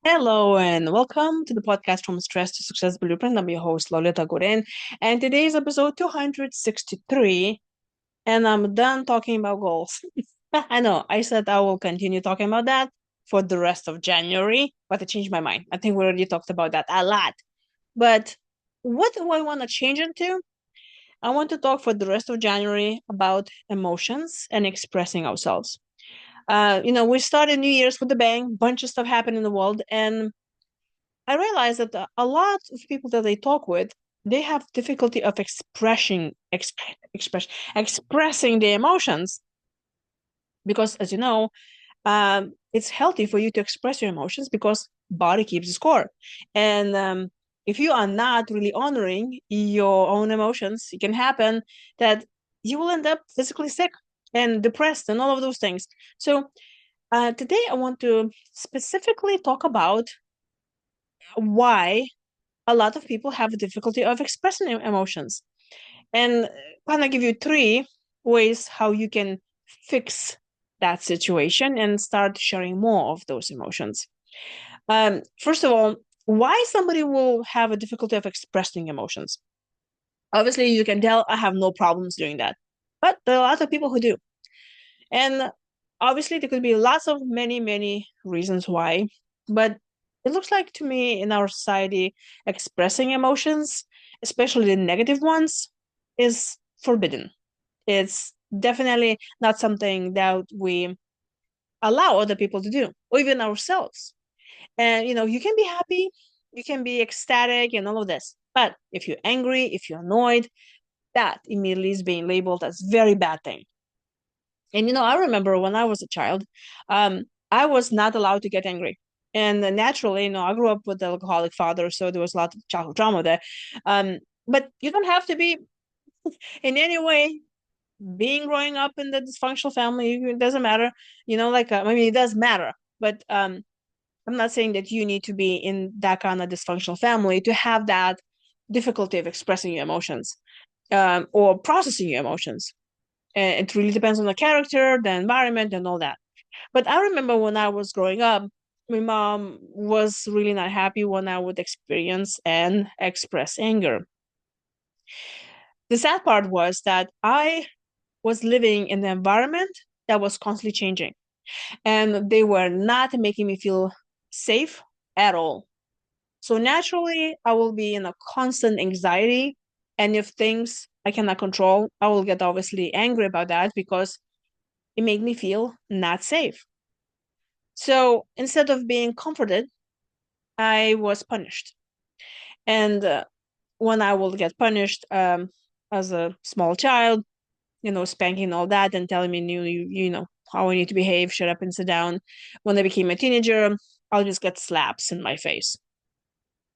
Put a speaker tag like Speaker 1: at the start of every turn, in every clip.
Speaker 1: Hello and welcome to the podcast From Stress to Success Blueprint. I'm your host, Lolita Guarin, and today's episode 263, and I'm done talking about goals. I know, I said I will continue talking about that for the rest of January, but I changed my mind. I think we already talked about that a lot. But what do I want to change it to? I want to talk for the rest of January about emotions and expressing ourselves. We started New Year's with a bang, bunch of stuff happened in the world, and I realized that a lot of people that I talk with, they have difficulty of expressing their emotions because, as you know, it's healthy for you to express your emotions because body keeps the score. And if you are not really honoring your own emotions, it can happen that you will end up physically sick and depressed and all of those things. So today I want to specifically talk about why a lot of people have a difficulty of expressing emotions and kind of give you three ways how you can fix that situation and start sharing more of those emotions. First of all, why somebody will have a difficulty of expressing emotions? Obviously, you can tell I have no problems doing that, but there are a lot of people who do. And obviously, there could be lots of many reasons why, but it looks like to me in our society, expressing emotions, especially the negative ones, is forbidden. It's definitely not something that we allow other people to do, or even ourselves. And you can be happy, you can be ecstatic, and all of this. But if you're angry, if you're annoyed, that immediately is being labeled as very bad thing. And I remember when I was a child, I was not allowed to get angry. And naturally, I grew up with an alcoholic father, so there was a lot of childhood trauma there. But you don't have to be in any way being growing up in the dysfunctional family. It doesn't matter, it does matter, but I'm not saying that you need to be in that kind of dysfunctional family to have that difficulty of expressing your emotions or processing your emotions. It really depends on the character, the environment, and all that. But I remember when I was growing up, my mom was really not happy when I would experience and express anger. The sad part was that I was living in an environment that was constantly changing, and they were not making me feel safe at all. So naturally, I will be in a constant anxiety. And if things I cannot control, I will get obviously angry about that because it made me feel not safe. So instead of being comforted, I was punished. And when I will get punished as a small child, spanking all that and telling me, how I need to behave, shut up and sit down. When I became a teenager, I'll just get slaps in my face.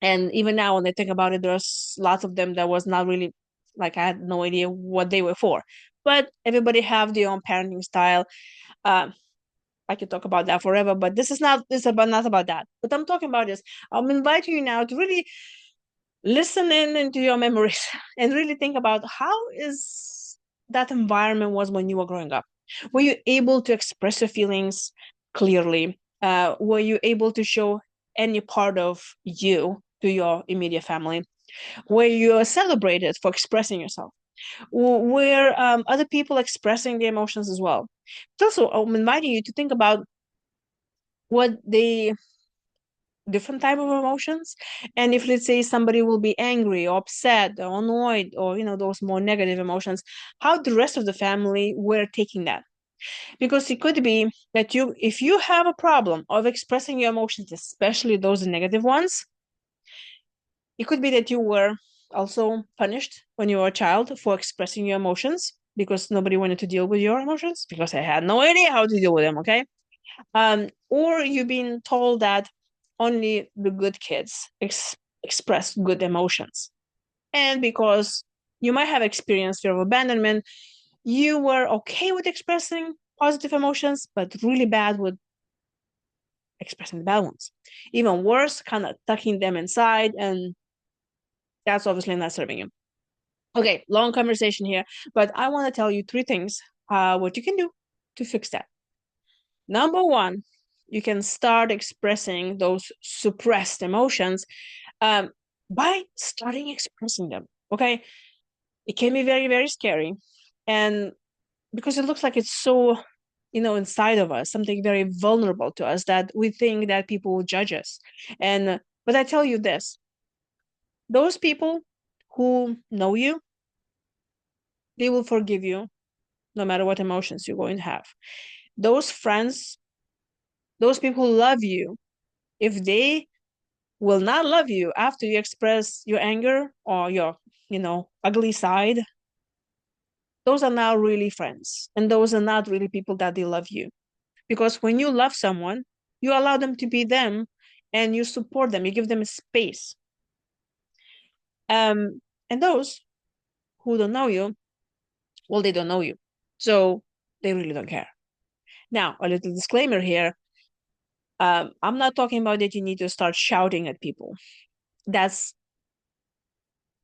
Speaker 1: And even now, when I think about it, there's lots of them that was not really like I had no idea what they were for. But everybody have their own parenting style. Uh, I could talk about that forever, but this is about not about that. What I'm talking about is I'm inviting you now to really listen in into your memories and really think about how is that environment was when you were growing up. Were you able to express your feelings clearly? Were you able to show any part of you to your immediate family? Were you celebrated for expressing yourself? Were other people expressing their emotions as well? But also, I'm inviting you to think about what the different type of emotions, and if let's say somebody will be angry or upset or annoyed or those more negative emotions, how the rest of the family were taking that. Because it could be that if you have a problem of expressing your emotions, especially those negative ones, it could be that you were also punished when you were a child for expressing your emotions because nobody wanted to deal with your emotions because I had no idea how to deal with them. Okay. Or you've been told that only the good kids express good emotions. And because you might have experienced fear of abandonment, you were okay with expressing positive emotions, but really bad with expressing the bad ones. Even worse, kind of tucking them inside, and that's obviously not serving you. Okay, long conversation here, but I want to tell you three things what you can do to fix that. Number one, you can start expressing those suppressed emotions by starting expressing them. Okay, it can be very, very scary, and because it looks like it's so, inside of us, something very vulnerable to us, that we think that people will judge us. And but I tell you this, those people who know you, they will forgive you no matter what emotions you're going to have. Those friends, those people who love you, if they will not love you after you express your anger or your, ugly side, those are not really friends. And those are not really people that they love you. Because when you love someone, you allow them to be them and you support them, you give them a space. And those who don't know you, well, they don't know you. So they really don't care. Now, a little disclaimer here. I'm not talking about that you need to start shouting at people. That's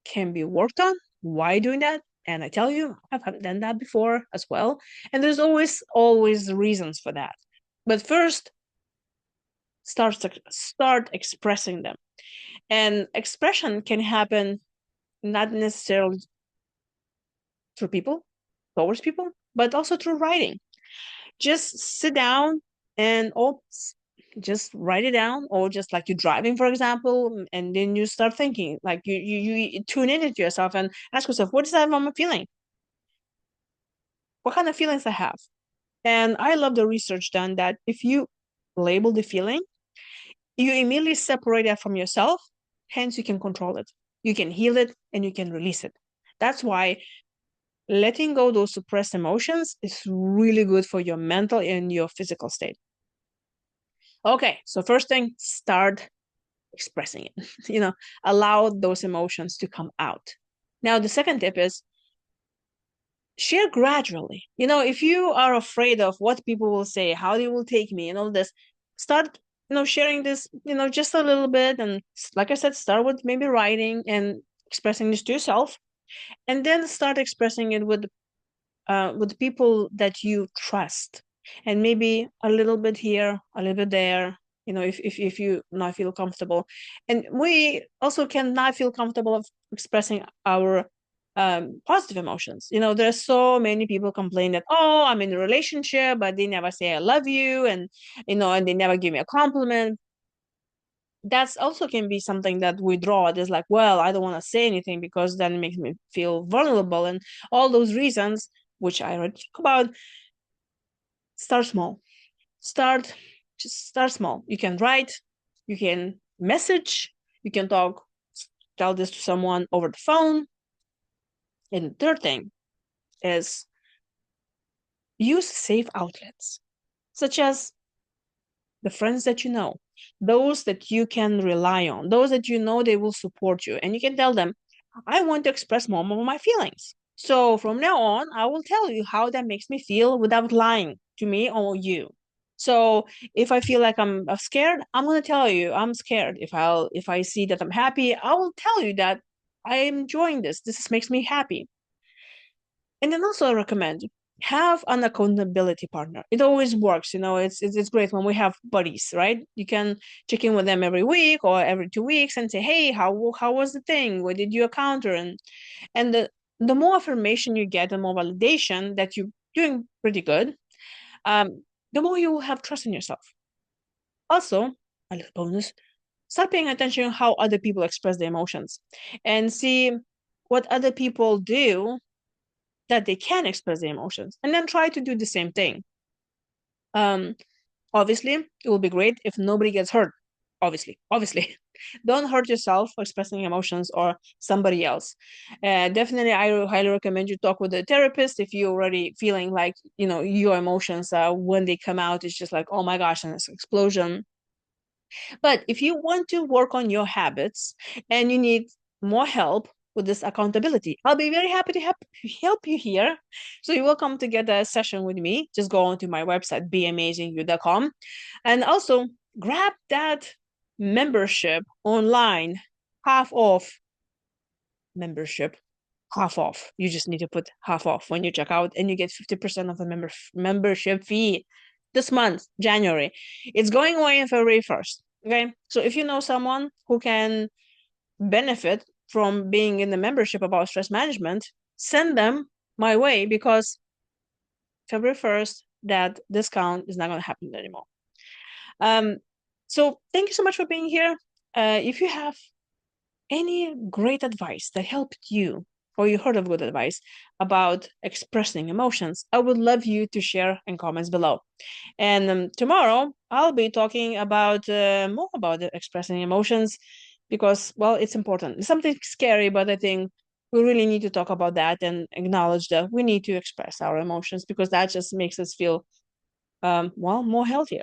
Speaker 1: can be worked on. Why doing that? And I tell you, I've done that before as well. And there's always reasons for that. But first, start expressing them. And expression can happen not necessarily through people, towards people, but also through writing. Just sit down and just write it down, or just like you're driving, for example, and then you start thinking, like you tune in into yourself and ask yourself, what is that I'm feeling? What kind of feelings I have? And I love the research done that if you label the feeling, you immediately separate that from yourself, hence you can control it. You can heal it and you can release it. That's why letting go those suppressed emotions is really good for your mental and your physical state. Okay, so first thing, start expressing it. Allow those emotions to come out. Now, the second tip is share gradually. If you are afraid of what people will say, how they will take me, and all this, start, sharing this, just a little bit. And like I said, start with maybe writing and expressing this to yourself, and then start expressing it with people that you trust, and maybe a little bit here, a little bit there, if you not feel comfortable. And we also cannot feel comfortable of expressing our positive emotions. There's so many people complain that, oh, I'm in a relationship but they never say I love you, and they never give me a compliment. That's also can be something that we draw. It is like, well, I don't want to say anything because then it makes me feel vulnerable, and all those reasons, which I already talked about. Start small. Just start small. You can write, you can message, you can tell this to someone over the phone. And the third thing is use safe outlets, such as the friends that you know, those that you can rely on, those that you know they will support you. And you can tell them, I want to express more of my feelings. So from now on, I will tell you how that makes me feel without lying to me or you. So if I feel like I'm scared, I'm gonna tell you I'm scared. If I see that I'm happy, I will tell you that I am enjoying this. This makes me happy. And then also I recommend have an accountability partner. It always works, it's great when we have buddies, right? You can check in with them every week or every 2 weeks and say, hey, how was the thing? What did you encounter? And the more affirmation you get, the more validation that you're doing pretty good, the more you will have trust in yourself. Also, a little bonus, start paying attention to how other people express their emotions and see what other people do that they can express their emotions, and then try to do the same thing. Obviously, it will be great if nobody gets hurt. Obviously, don't hurt yourself for expressing emotions or somebody else. Definitely, I highly recommend you talk with a therapist if you're already feeling like your emotions when they come out, it's just like, oh my gosh, and it's an explosion. But if you want to work on your habits and you need more help with this accountability, I'll be very happy to help you here. So you're welcome to get a session with me. Just go onto my website, beamazingyou.com. And also grab that membership online, half off membership, half off. You just need to put half off when you check out, and you get 50% of the membership fee. this month, January. It's going away on February 1st. Okay. So if you know someone who can benefit from being in the membership about stress management, send them my way, because February 1st, that discount is not going to happen anymore. So thank you so much for being here. If you have any great advice that helped you, or you heard of good advice about expressing emotions, I would love you to share in comments below. And tomorrow I'll be talking about more about expressing emotions, because, well, it's important. It's something scary, but I think we really need to talk about that and acknowledge that we need to express our emotions, because that just makes us feel, well, more healthier.